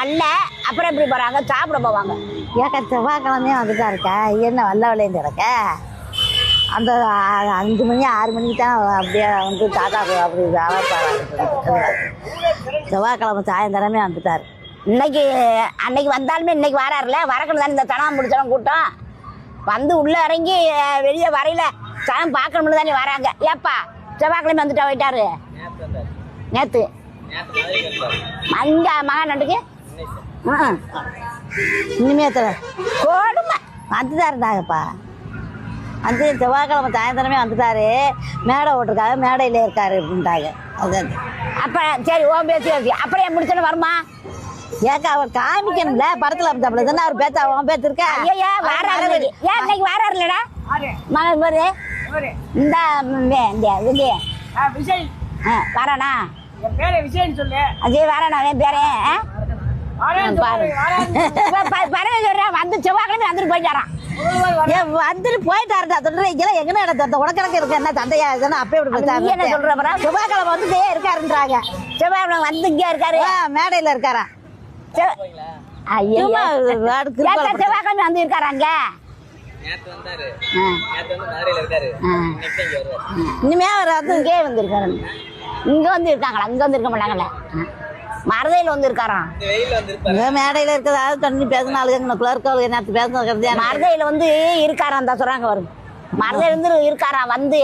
வரல, அப்புறம் எப்படி போறாங்க? சாப்பிட போவாங்க. ஏக்கா செவ்வாய்க்கிழமையும் வந்துட்டா இருக்கா, என்ன வல்ல விளையாண்டு கிடக்க? அந்த 5 மணி 6 மணிக்கு தான் அப்படியே வந்து தாத்தா அப்படி செவ்வாய்க்கிழமை சாயந்தரமே வந்துட்டார். அன்னைக்கு வந்தாலுமே இன்னைக்கு வராருல, வரக்கணும் தானே இந்த தனம் முடிச்சவங்க கூட்டம் வந்து உள்ள இறங்கி வெளியே வரையில சனம் பார்க்கணும்னு தானே வராங்க. ஏப்பா செவ்வாய்க்கிழமை வந்துட்டா போயிட்டாரு நேத்து அங்க மகன் நண்டுக்கு இனிமே கொடுமை வந்துட்டாருந்தாங்கப்பா. வந்து செவ்வாய்க்கிழமை சாயந்தரமே வந்துட்டாரு, மேடை ஓட்டிருக்காங்க, மேடையில இருக்காரு அப்படின்ட்டாங்க. அதுதான் அப்ப சரி ஓ பேசி அப்படியே முடிச்சோன்னு வருமா? ஏக்கா அவர் காமிக்கணும்ல படத்துல அப்படி தானே அவர் பேச்சா அவன் பேச்சிருக்க. ஐயா வாராரு, ஏன் இன்னைக்கு வாராரு இல்லடா மகன் பாரு இந்த விஜய் வரானா? விஜய்னு சொல்லு. அஜய் வரானா? என் பேரே வந்து செவ்வாய்க்கிழமை வந்துட்டு போயிட்டாரான். வந்துட்டு போயிட்டாருடா. சொல்றீங்களா எங்கன்னா இடம் உடக்கணக்கு இருக்கு என்ன சந்தையா அப்பயே என்ன சொல்ற? செவ்வாய்க்கிழமை வந்துட்டே இருக்காருன்றாங்க. செவ்வாய்க்கிழமை வந்து இங்கே இருக்காரு, மேடையில இருக்காரா? செவ்வாய்க்கிழமை வந்து இருக்காராங்க. இனிமே அவர் வந்து இங்கே வந்திருக்காரு. இங்க வந்து இருக்காங்களா? இங்க வந்து இருக்க மாட்டாங்கல்ல, மருதையில வந்து இருக்காராம். மேடையில இருக்கிறதாவது தண்ணி பேசினாலும் நேற்று பேசினது மருதையில வந்து இருக்காராம் தான் சொல்றாங்க. வரும் மருதையில இருந்து இருக்காராம் வந்து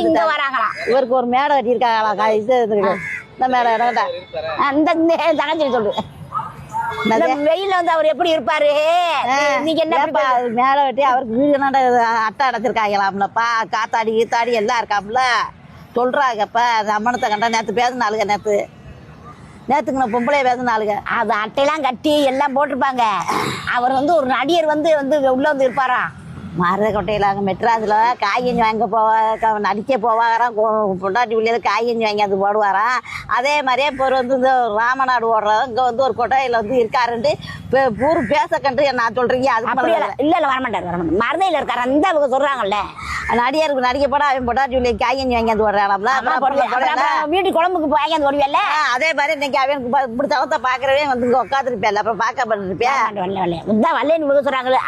இங்க வராங்களாம். இவருக்கு ஒரு மேடை வெட்டி இருக்காங்களா? இந்த மேடை அந்த தங்கச்சி சொல்லு. வெயில வந்து அவர் எப்படி இருப்பாரு? நீங்க என்ன மேடை வெட்டி அவருக்கு வீடு அட்டை அடைச்சிருக்காங்களாம்லப்பா, காத்தாடி கீத்தாடி எல்லாம் இருக்காம்ல சொல்றாங்கப்ப. அம்மனத்தை கண்டா நேற்று பேசினாளுங்க, நேற்றுக்குண்ண பொம்பளைய பேசினாளுங்க. அது அட்டையெல்லாம் கட்டி எல்லாம் போட்டிருப்பாங்க. அவர் வந்து ஒரு நடிகர் வந்து உள்ள வந்து இருப்பாராம். மருதக்கோட்டையில் அங்கே மெட்ராஸில் காய்கறி வாங்க நடிக்க போவாராம். பொண்டாட்டி பிள்ளையில காய்கறி வாங்கி அது போடுவாராம். அதே மாதிரியே இப்போ வந்து இந்த ராமநாடு ஓடுறோம், இங்கே வந்து ஒரு கொட்டையில் வந்து இருக்காருன்ட்டு பூர் பேச கண்டு நான் சொல்கிறீங்க. அது இல்லை வரமாட்டார் மருதையில் இருக்காரு அந்த அவங்க சொல்கிறாங்கல்ல. நடிகருக்கு நடிக்க போட அவன் பொண்டாட்டி பிள்ளைக்கு காய்கறி வாங்கி வந்து போடுறாங்களா, வீட்டுக்கு குழம்புக்கு வாங்கி வந்து ஓடுவியல்ல. அதே மாதிரி இன்னைக்கு அவனுக்கு இப்படி தவத்தை பார்க்குறவே வந்து இங்கே உட்காந்துருப்பேன், அப்புறம் பார்க்க பண்ணிருப்பேன். வரல வரல வரலன்னு சொல்கிறாங்களே.